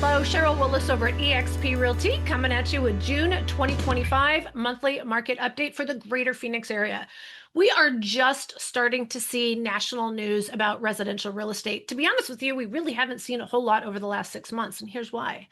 Hello, Cheryl Willis over at eXp Realty coming at you with June 2025 monthly market update for the greater Phoenix area. We are just starting to see national news about residential real estate. To be honest with you, we really haven't seen a whole lot over the last 6 months, and here's why.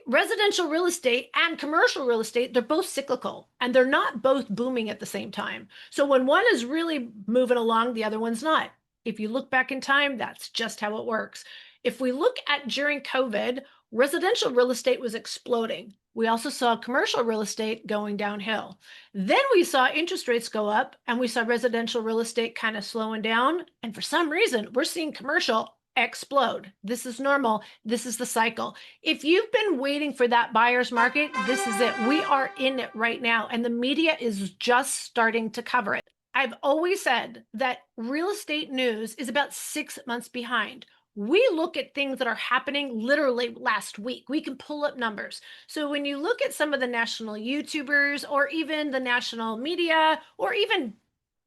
Residential real estate and commercial real estate, they're both cyclical and they're not both booming at the same time. So when one is really moving along, the other one's not. If you look back in time, that's just how it works. If we look at during COVID, residential real estate was exploding. We also saw commercial real estate going downhill. Then we saw interest rates go up and we saw residential real estate kind of slowing down. And for some reason, we're seeing commercial explode. This is normal. This is the cycle. If you've been waiting for that buyer's market, this is it. We are in it right now, and the media is just starting to cover it. I've always said that real estate news is about 6 months behind. We look at things that are happening literally last week. We can pull up numbers. So when you look at some of the national YouTubers or even the national media or even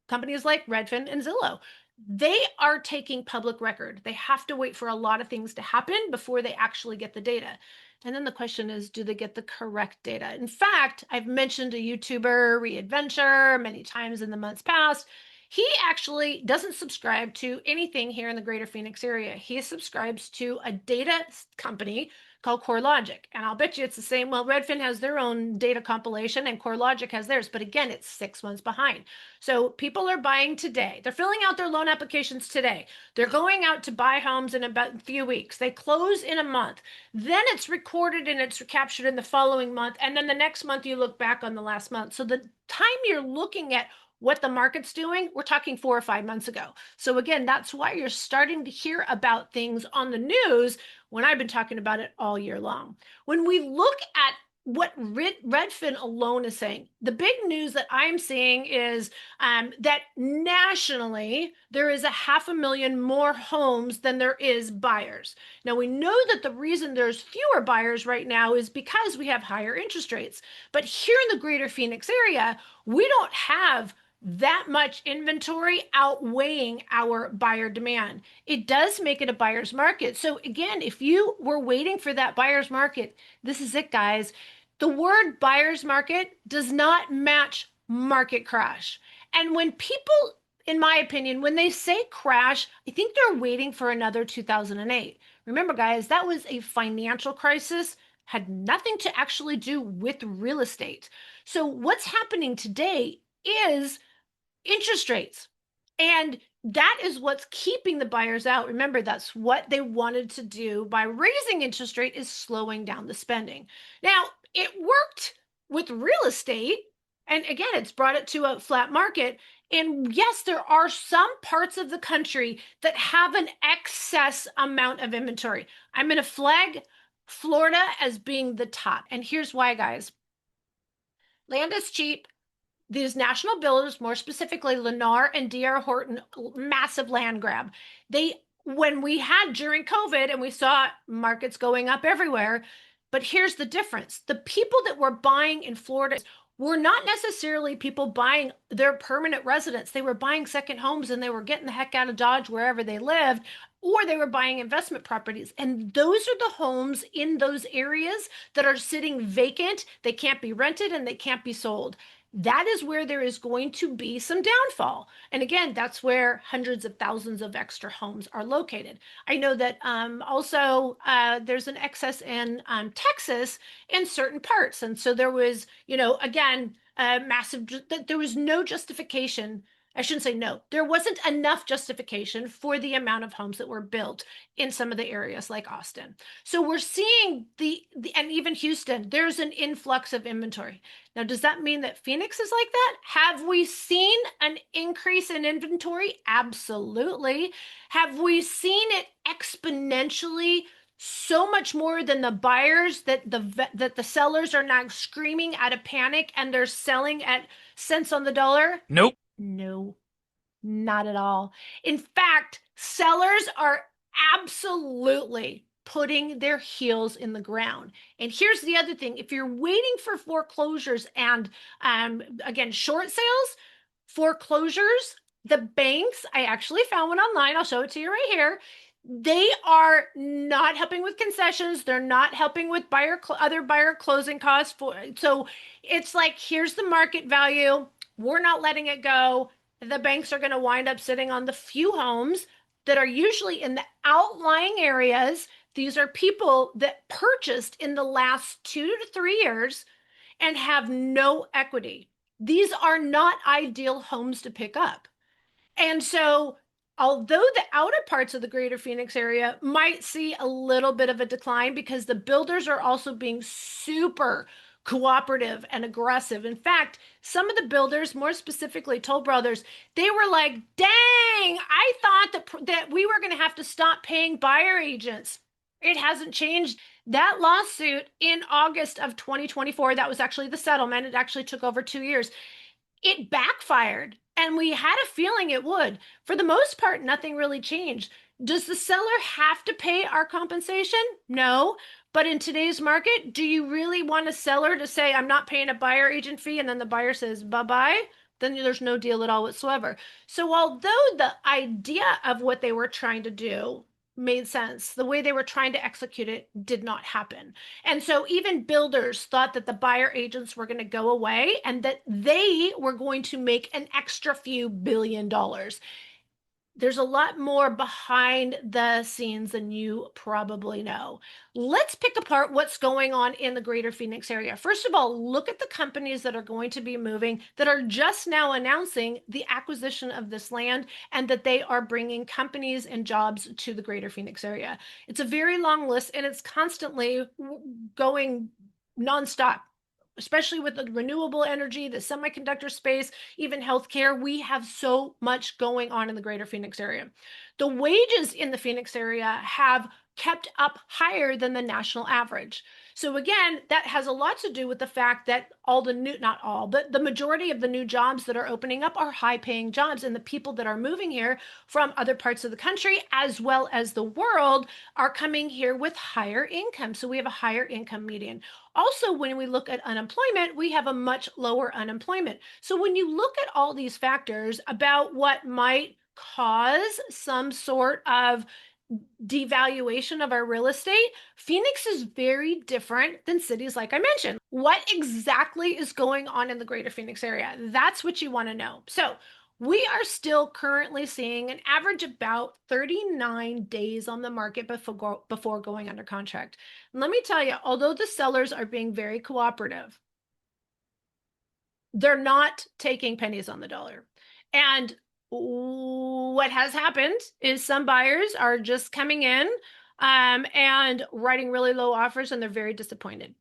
companies like Redfin and Zillow, they are taking public record. They have to wait for a lot of things to happen before they actually get the data. And then the question is, do they get the correct data? In fact, I've mentioned a YouTuber, Readventure, many times in the months past. He actually doesn't subscribe to anything here in the greater Phoenix area. He subscribes to a data company called CoreLogic. And I'll bet you it's the same. Well, Redfin has their own data compilation and CoreLogic has theirs. But again, it's 6 months behind. So people are buying today. They're filling out their loan applications today. They're going out to buy homes in about a few weeks. They close in a month. Then it's recorded and it's captured in the following month. And then the next month you look back on the last month. So the time you're looking at what the market's doing, we're talking 4 or 5 months ago. So again, that's why you're starting to hear about things on the news when I've been talking about it all year long. When we look at what Redfin alone is saying, the big news that I'm seeing is that nationally, there is 500,000 more homes than there is buyers. Now, we know that the reason there's fewer buyers right now is because we have higher interest rates. But here in the greater Phoenix area, we don't have that much inventory outweighing our buyer demand. It does make it a buyer's market. So again, if you were waiting for that buyer's market, this is it, guys. The word buyer's market does not match market crash. And when people, in my opinion, when they say crash, I think they're waiting for another 2008. Remember, guys, that was a financial crisis, had nothing to actually do with real estate. So what's happening today is interest rates. And that is what's keeping the buyers out. Remember, that's what they wanted to do by raising interest rate, is slowing down the spending. Now, it worked with real estate. And again, it's brought it to a flat market. And yes, there are some parts of the country that have an excess amount of inventory. I'm going to flag Florida as being the top. And here's why, guys. Land is cheap. These national builders, more specifically Lennar and D.R. Horton, massive land grab. When we had during COVID and we saw markets going up everywhere, but here's the difference. The people that were buying in Florida were not necessarily people buying their permanent residence. They were buying second homes and they were getting the heck out of Dodge wherever they lived, or they were buying investment properties. And those are the homes in those areas that are sitting vacant. They can't be rented and they can't be sold. That is where there is going to be some downfall. And again, that's where hundreds of thousands of extra homes are located. I know that also there's an excess in Texas in certain parts. And so there was, again, there was no justification. I shouldn't say no. There wasn't enough justification for the amount of homes that were built in some of the areas like Austin. So we're seeing and even Houston, there's an influx of inventory. Now, does that mean that Phoenix is like that? Have we seen an increase in inventory? Absolutely. Have we seen it exponentially so much more than the buyers that the sellers are now screaming out of panic and they're selling at cents on the dollar? Nope. No, not at all. In fact, sellers are absolutely putting their heels in the ground. And here's the other thing. If you're waiting for foreclosures and, again, short sales, foreclosures, the banks, I actually found one online. I'll show it to you right here. They are not helping with concessions. They're not helping with other buyer closing costs so it's like, here's the market value. We're not letting it go. The banks are going to wind up sitting on the few homes that are usually in the outlying areas. These are people that purchased in the last 2 to 3 years and have no equity. These are not ideal homes to pick up. And so, although the outer parts of the greater Phoenix area might see a little bit of a decline because the builders are also being super cooperative and aggressive. In fact, some of the builders, more specifically Toll Brothers, they were like, "Dang, I thought that we were going to have to stop paying buyer agents." It hasn't changed. That lawsuit in August of 2024, that was actually the settlement. It actually took over 2 years. It backfired, and we had a feeling it would. For the most part, nothing really changed. Does the seller have to pay our compensation? No. But in today's market, do you really want a seller to say, "I'm not paying a buyer agent fee," and then the buyer says, "bye bye"? Then there's no deal at all whatsoever. So, although the idea of what they were trying to do made sense, the way they were trying to execute it did not happen. And so even builders thought that the buyer agents were going to go away and that they were going to make an extra few $1 billion. There's a lot more behind the scenes than you probably know. Let's pick apart what's going on in the greater Phoenix area. First of all, look at the companies that are going to be moving that are just now announcing the acquisition of this land and that they are bringing companies and jobs to the greater Phoenix area. It's a very long list and it's constantly going nonstop, especially with the renewable energy, the semiconductor space, even healthcare. We have so much going on in the greater Phoenix area. The wages in the Phoenix area have kept up higher than the national average. So again, that has a lot to do with the fact that all the new, not all, but the majority of the new jobs that are opening up are high paying jobs. And the people that are moving here from other parts of the country, as well as the world, are coming here with higher income. So we have a higher income median. Also, when we look at unemployment, we have a much lower unemployment. So when you look at all these factors about what might cause some sort of devaluation of our real estate, Phoenix is very different than cities like I mentioned. What exactly is going on in the greater Phoenix area? That's what you want to know. So, we are still currently seeing an average about 39 days on the market before going under contract. And let me tell you, although the sellers are being very cooperative, they're not taking pennies on the dollar. And what has happened is some buyers are just coming in and writing really low offers, and they're very disappointed.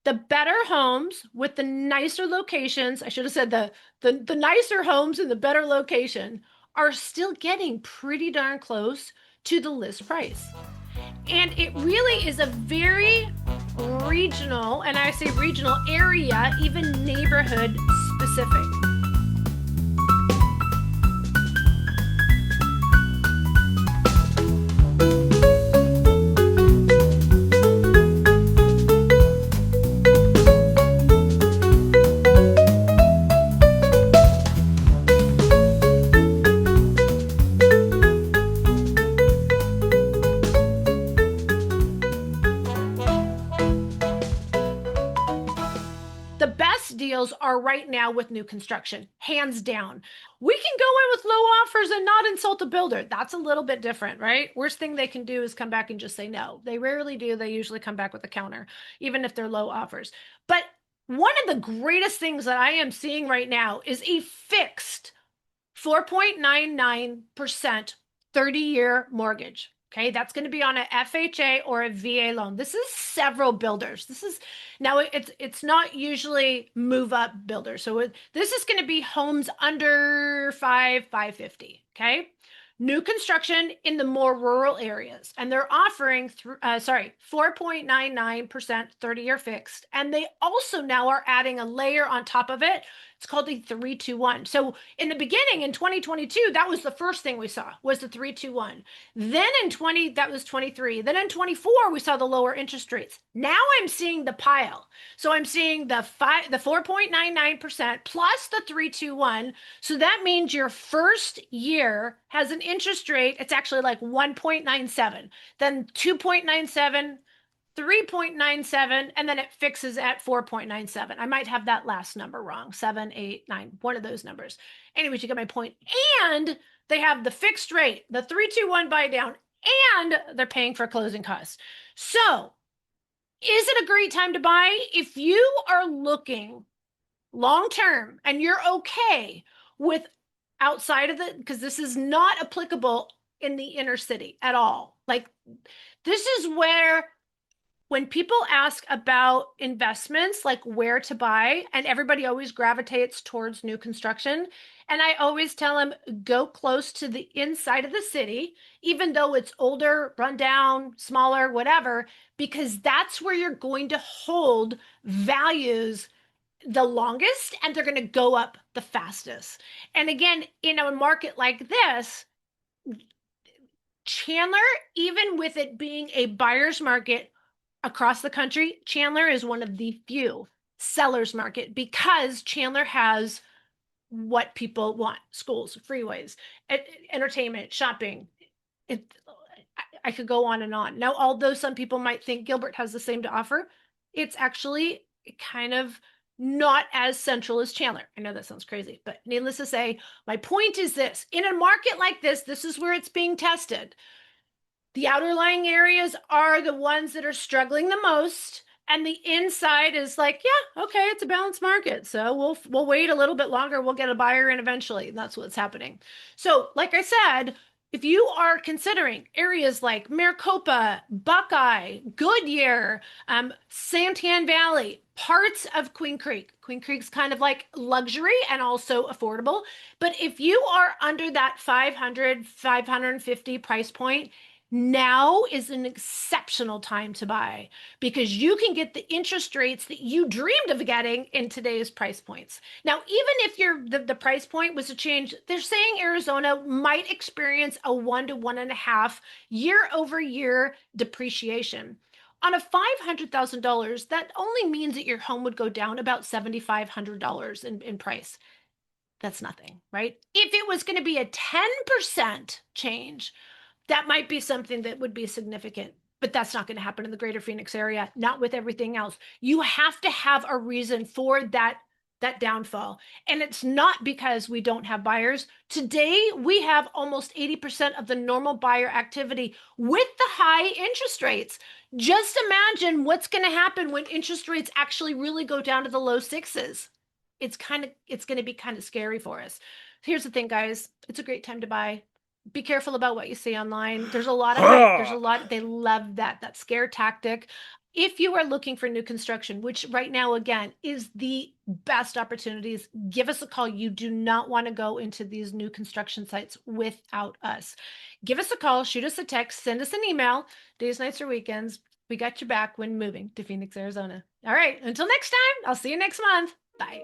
The better homes with the nicer locations, I should have said the nicer homes in the better location, are still getting pretty darn close to the list price. And it really is a very regional, and I say regional area, even neighborhood specific. The best deals are right now with new construction, hands down. We can go in with low offers and not insult a builder. That's a little bit different, right? Worst thing they can do is come back and just say no. They rarely do. They usually come back with a counter, even if they're low offers. But one of the greatest things that I am seeing right now is a fixed 4.99% 30-year mortgage. Okay, that's going to be on a FHA or a VA loan. This is several builders. This is now it's not usually move up builders. So this is going to be homes under 550. Okay, new construction in the more rural areas, and they're offering 4.99% 30-year fixed, and they also now are adding a layer on top of it It's called a 3-2-1. So in the beginning in 2022, that was the first thing we saw was the 3-2-1. Then in 20, that was 23. Then in 24, we saw the lower interest rates. Now I'm seeing the pile. So I'm seeing the 4.99% plus the 3-2-1. So that means your first year has an interest rate. It's actually like 1.97, then 2.97, 3.97, and then it fixes at 4.97. I might have that last number wrong. 7, 8, 9, one of those numbers. Anyways, you get my point. And they have the fixed rate, the 3-2-1 buy down, and they're paying for closing costs. So is it a great time to buy? If you are looking long term and you're okay with outside of the, because this is not applicable in the inner city at all. Like, this is where when people ask about investments, like where to buy, and everybody always gravitates towards new construction. And I always tell them, go close to the inside of the city, even though it's older, run down, smaller, whatever, because that's where you're going to hold values the longest and they're going to go up the fastest. And again, in a market like this, Chandler, even with it being a buyer's market across the country, Chandler is one of the few sellers market because Chandler has what people want: schools, freeways, entertainment, shopping. It, I could go on and on. Now, although some people might think Gilbert has the same to offer, it's actually kind of not as central as Chandler. I know that sounds crazy, but needless to say, my point is this: in a market like this is where it's being tested. The outer lying areas are the ones that are struggling the most, and the inside is like, yeah, okay, it's a balanced market, so we'll wait a little bit longer, we'll get a buyer in eventually. And that's what's happening. So like I said, if you are considering areas like Maricopa, Buckeye, Goodyear, Santan Valley, parts of Queen Creek. Queen Creek's kind of like luxury and also affordable. But if you are under that 500, 550 price point, now is an exceptional time to buy because you can get the interest rates that you dreamed of getting in today's price points. Now, even if the price point was to change, they're saying Arizona might experience a 1 to 1.5 year-over-year depreciation. On a $500,000, that only means that your home would go down about $7,500 in price. That's nothing, right? If it was going to be a 10% change, that might be something that would be significant, but that's not going to happen in the greater Phoenix area, not with everything else. You have to have a reason for that downfall. And it's not because we don't have buyers. Today, we have almost 80% of the normal buyer activity with the high interest rates. Just imagine what's going to happen when interest rates actually really go down to the low sixes. It's going to be kind of scary for us. Here's the thing, guys. It's a great time to buy. Be careful about what you see online. There's a lot of hype. They love that scare tactic. If you are looking for new construction, which right now, again, is the best opportunities, give us a call. You do not want to go into these new construction sites without us. Give us a call, shoot us a text, send us an email, days, nights, or weekends. We got your back when moving to Phoenix, Arizona. All right, until next time, I'll see you next month. Bye.